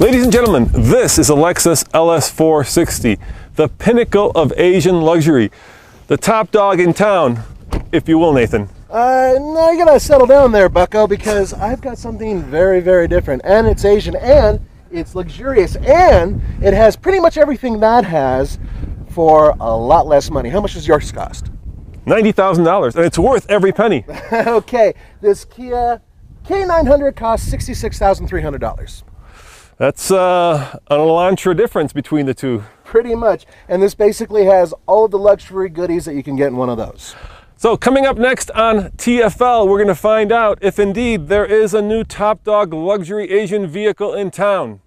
Ladies and gentlemen, this is a Lexus LS460, the pinnacle of Asian luxury. The top dog in town, if you will, Nathan. No, you gotta settle down there, bucko, because I've got something very, very different. And it's Asian, and it's luxurious, and it has pretty much everything that has for a lot less money. How much does yours cost? $90,000, and it's worth every penny. Okay, this Kia K900 costs $66,300. That's an Elantra difference between the two. Pretty much. And this basically has all of the luxury goodies that you can get in one of those. So coming up next on TFL, we're going to find out if indeed there is a new top dog luxury Asian vehicle in town.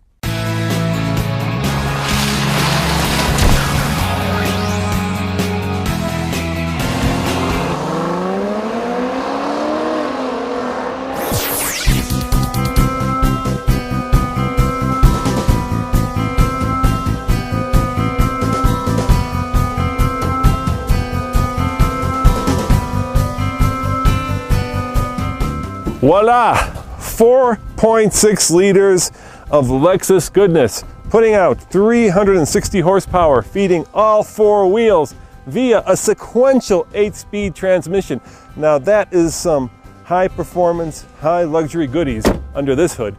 Voila! 4.6 liters of Lexus goodness, putting out 360 horsepower, feeding all four wheels via a sequential 8-speed transmission. Now that is some high performance, high luxury goodies under this hood.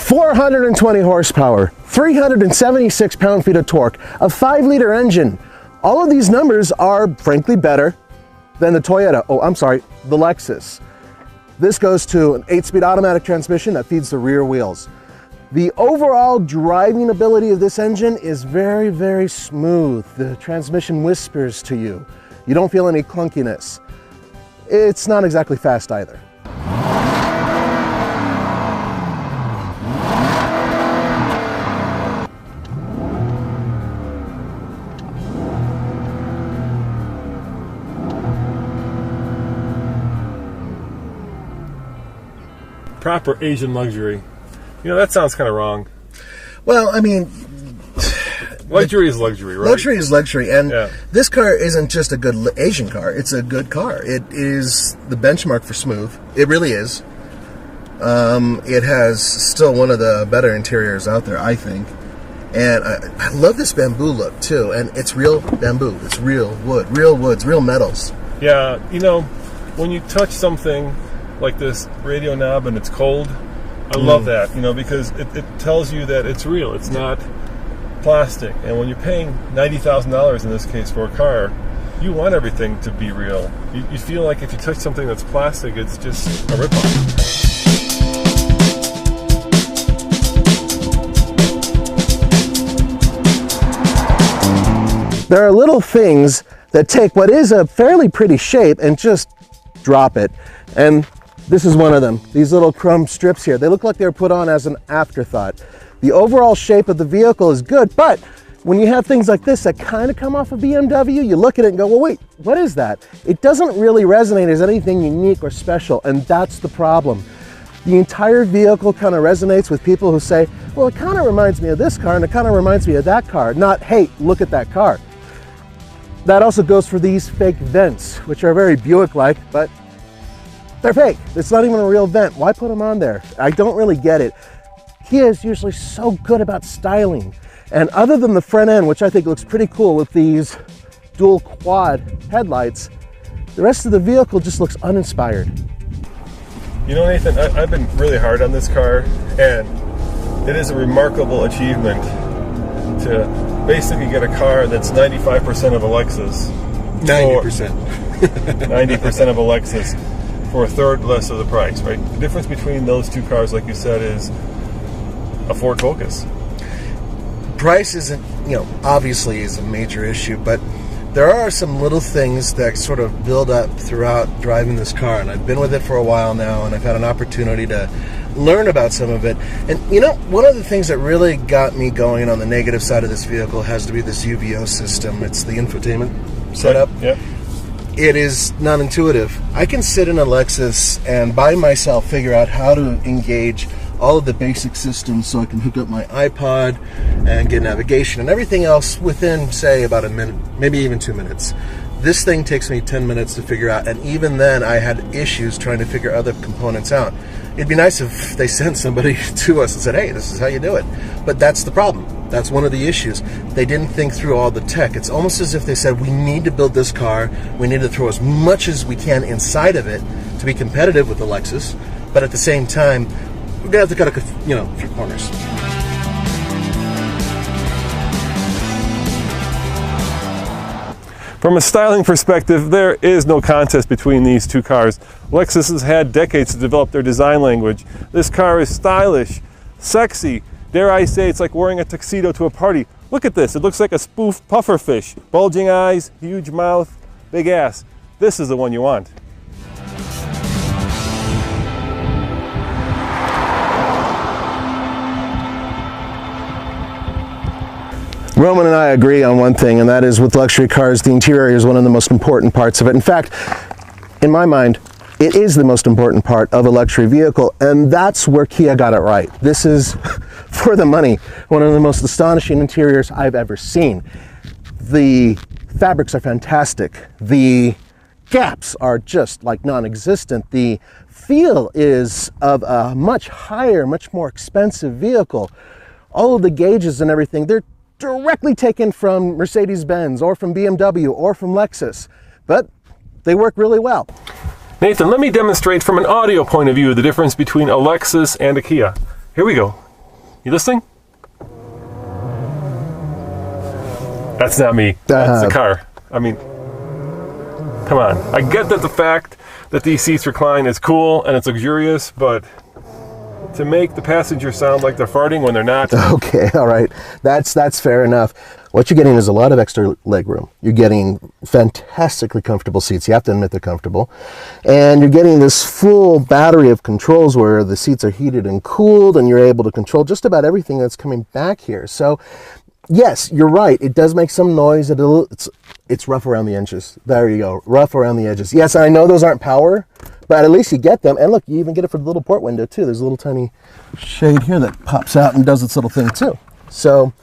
.420 horsepower, 376 pound-feet of torque, a 5-liter engine. All of these numbers are frankly better than the Toyota, the Lexus. This goes to an 8-speed automatic transmission that feeds the rear wheels. The overall driving ability of this engine is very, very smooth. The transmission whispers to you. You don't feel any clunkiness. It's not exactly fast either. Proper Asian luxury. You know, that sounds kind of wrong. Well, I mean, luxury is luxury, right? Luxury is luxury, and yeah. This car isn't just a good Asian car, it's a good car. It is the benchmark for smooth. It really is. It has still one of the better interiors out there, I think. And I love this bamboo look, too. And it's real bamboo. It's real wood, real woods, real metals. Yeah, you know, when you touch something like this radio knob and it's cold, I love that, you know, because it tells you that it's real. It's not plastic. And when you're paying $90,000 in this case for a car, you want everything to be real. You feel like if you touch something that's plastic, it's just a ripoff. There are little things that take what is a fairly pretty shape and just drop it. And this is one of them. These little chrome strips here, they look like they're put on as an afterthought. The overall shape of the vehicle is good, but when you have things like this that kind of come off a BMW, you look at it and go, well, wait, what is that? It doesn't really resonate as anything unique or special, and that's the problem. The entire vehicle kind of resonates with people who say, well, it kind of reminds me of this car and it kind of reminds me of that car, not, hey, look at that car. That also goes for these fake vents, which are very Buick-like, but they're fake. It's not even a real vent. Why put them on there? I don't really get it. Kia is usually so good about styling. And other than the front end, which I think looks pretty cool with these dual quad headlights, the rest of the vehicle just looks uninspired. You know, Nathan, I've been really hard on this car, and it is a remarkable achievement to basically get a car that's 95% of a Lexus. 90%. 90% of a Lexus for a third less of the price, right? The difference between those two cars, like you said, is a Ford Focus. Price isn't, obviously is a major issue, but there are some little things that sort of build up throughout driving this car, and I've been with it for a while now, and I've had an opportunity to learn about some of it. And you know, one of the things that really got me going on the negative side of this vehicle has to be this UVO system. It's the infotainment setup. Right. Yep. It is not intuitive. I can sit in a Lexus and by myself figure out how to engage all of the basic systems so I can hook up my iPod and get navigation and everything else within, say, about a minute, maybe even 2 minutes. This thing takes me 10 minutes to figure out, and even then I had issues trying to figure other components out. It'd be nice if they sent somebody to us and said, hey, this is how you do it. But that's the problem. That's one of the issues. They didn't think through all the tech. It's almost as if they said, we need to build this car, we need to throw as much as we can inside of it to be competitive with the Lexus, but at the same time, we're gonna have to cut a few corners. From a styling perspective, there is no contest between these two cars. Lexus has had decades to develop their design language. This car is stylish, sexy. Dare I say it's like wearing a tuxedo to a party. Look at this, it looks like a spoof pufferfish. Bulging eyes, huge mouth, big ass. This is the one you want. Roman and I agree on one thing, and that is with luxury cars, the interior is one of the most important parts of it. In fact, in my mind, it is the most important part of a luxury vehicle, and that's where Kia got it right. This is, for the money, one of the most astonishing interiors I've ever seen. The fabrics are fantastic. The gaps are just like non-existent. The feel is of a much higher, much more expensive vehicle. All of the gauges and everything, they're directly taken from Mercedes-Benz or from BMW or from Lexus, but they work really well. Nathan, let me demonstrate from an audio point of view the difference between a Lexus and a Kia. Here we go. You listening? That's not me. That's the car. I mean, come on. I get that the fact that these seats recline is cool and it's luxurious, but to make the passenger sound like they're farting when they're not. Okay, all right. That's fair enough. What you're getting is a lot of extra leg room. You're getting fantastically comfortable seats. You have to admit they're comfortable. And you're getting this full battery of controls where the seats are heated and cooled and you're able to control just about everything that's coming back here. So yes, you're right. It does make some noise. It's rough around the edges. There you go. Rough around the edges. Yes, I know those aren't power, but at least you get them. And look, you even get it for the little port window too. There's a little tiny shade here that pops out and does its little thing too. So,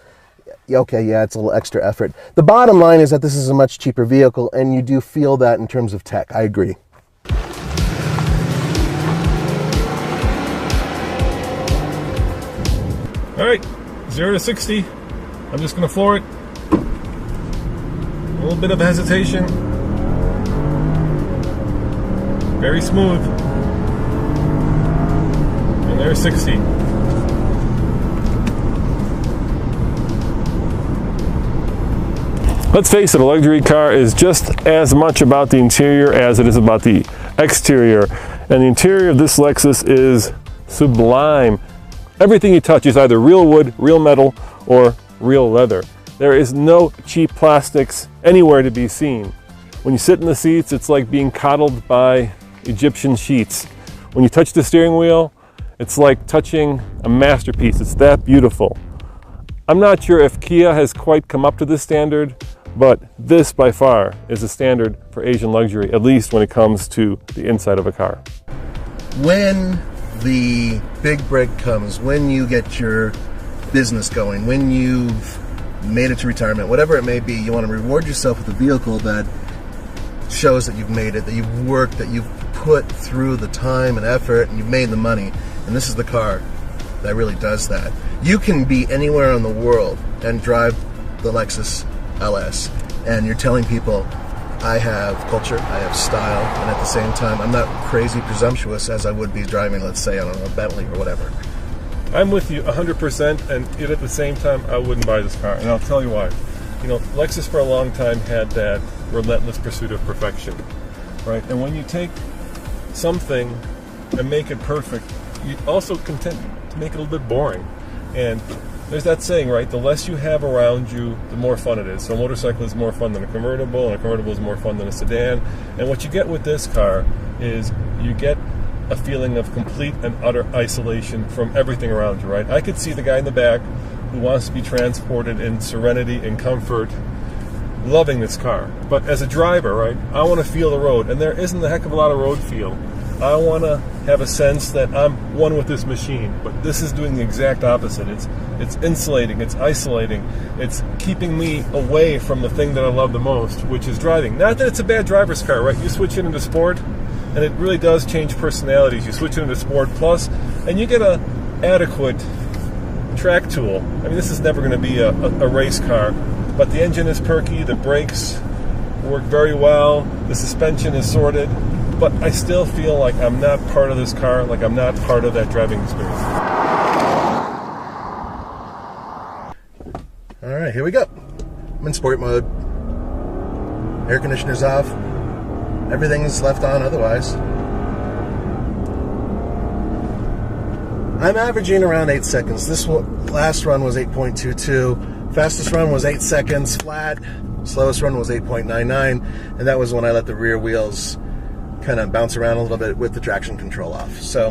okay, yeah, it's a little extra effort. The bottom line is that this is a much cheaper vehicle, and you do feel that in terms of tech. I agree. All right, 0 to 60. I'm just going to floor it. A little bit of hesitation. Very smooth. And there's 60. Let's face it, a luxury car is just as much about the interior as it is about the exterior. And the interior of this Lexus is sublime. Everything you touch is either real wood, real metal, or real leather. There is no cheap plastics anywhere to be seen. When you sit in the seats, it's like being coddled by Egyptian sheets. When you touch the steering wheel, it's like touching a masterpiece. It's that beautiful. I'm not sure if Kia has quite come up to this standard, but this by far is a standard for Asian luxury, at least when it comes to the inside of a car. When the big break comes, when you get your business going, when you've made it to retirement, whatever it may be, you want to reward yourself with a vehicle that shows that you've made it, that you've worked, that you've put through the time and effort, and you've made the money. And this is the car that really does that. You can be anywhere in the world and drive the Lexus LS, and you're telling people, I have culture, I have style, and at the same time, I'm not crazy presumptuous as I would be driving, let's say, I don't know, a Bentley or whatever. I'm with you 100%, and yet at the same time, I wouldn't buy this car, and I'll tell you why. You know, Lexus for a long time had that relentless pursuit of perfection, right? And when you take something and make it perfect, you also content to make it a little bit boring. And there's that saying, right? The less you have around you, the more fun it is. So a motorcycle is more fun than a convertible, and a convertible is more fun than a sedan. And what you get with this car is you get a feeling of complete and utter isolation from everything around you, right? I could see the guy in the back who wants to be transported in serenity and comfort, loving this car. But as a driver, right, I want to feel the road, and there isn't a heck of a lot of road feel. I want to have a sense that I'm one with this machine, but this is doing the exact opposite. It's insulating, it's isolating, it's keeping me away from the thing that I love the most, which is driving. Not that it's a bad driver's car, right? You switch it into sport, and it really does change personalities. You switch it into Sport Plus, and you get a adequate track tool. I mean, this is never going to be a race car, but the engine is perky, the brakes work very well, the suspension is sorted, but I still feel like I'm not part of this car, like I'm not part of that driving experience. All right, here we go. I'm in sport mode. Air conditioner's off. Everything's left on otherwise. I'm averaging around 8 seconds. This last run was 8.22. Fastest run was 8 seconds flat. Slowest run was 8.99. And that was when I let the rear wheels kind of bounce around a little bit with the traction control off. So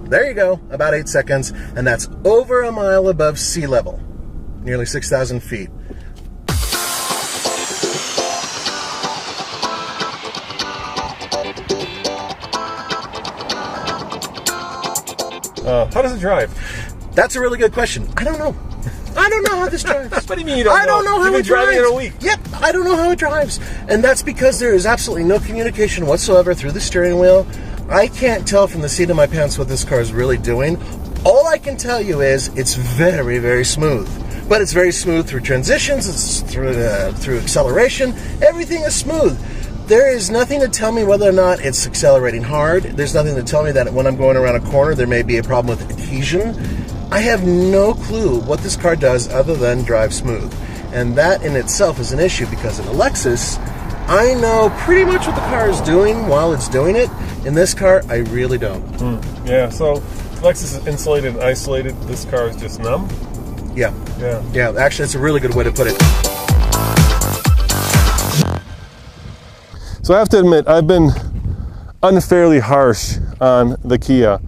there you go, about 8 seconds. And that's over a mile above sea level, nearly 6,000 feet. How does it drive? That's a really good question. I don't know. I don't know how this drives. What do you mean you don't know? I don't know how it drives. You've been driving it a week. Yep, I don't know how it drives. And that's because there is absolutely no communication whatsoever through the steering wheel. I can't tell from the seat of my pants what this car is really doing. All I can tell you is it's very, very smooth. But it's very smooth through transitions, it's through acceleration. Everything is smooth. There is nothing to tell me whether or not it's accelerating hard. There's nothing to tell me that when I'm going around a corner, there may be a problem with adhesion. I have no clue what this car does other than drive smooth. And that in itself is an issue, because in a Lexus, I know pretty much what the car is doing while it's doing it. In this car, I really don't. Yeah, so Lexus is insulated and isolated. This car is just numb? Yeah. Yeah. Yeah, actually, it's a really good way to put it. So I have to admit, I've been unfairly harsh on the Kia.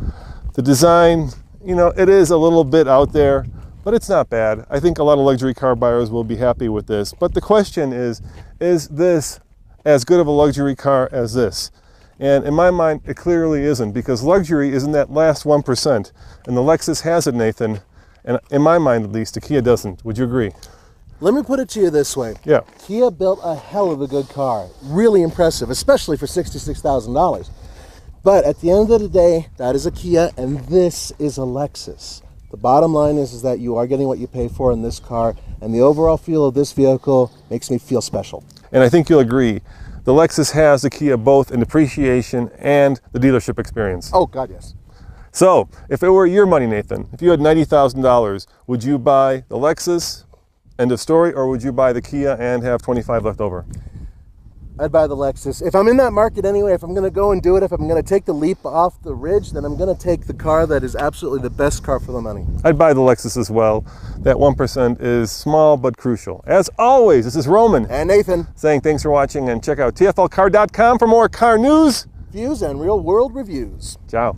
The design, you know, it is a little bit out there, but it's not bad. I think a lot of luxury car buyers will be happy with this. But the question is this as good of a luxury car as this? And in my mind, it clearly isn't, because luxury is in that last 1%. And the Lexus has it, Nathan. And in my mind, at least, the Kia doesn't. Would you agree? Let me put it to you this way. Yeah. Kia built a hell of a good car. Really impressive, especially for $66,000. But at the end of the day, that is a Kia, and this is a Lexus. The bottom line is that you are getting what you pay for in this car, and the overall feel of this vehicle makes me feel special. And I think you'll agree, the Lexus has the Kia both in depreciation and the dealership experience. Oh, God, yes. So, if it were your money, Nathan, if you had $90,000, would you buy the Lexus, end of story, or would you buy the Kia and have 25 left over? I'd buy the Lexus. If I'm in that market anyway, if I'm going to go and do it, if I'm going to take the leap off the ridge, then I'm going to take the car that is absolutely the best car for the money. I'd buy the Lexus as well. That 1% is small but crucial. As always, this is Roman. And Nathan. Saying thanks for watching, and check out tflcar.com for more car news, views, and real world reviews. Ciao.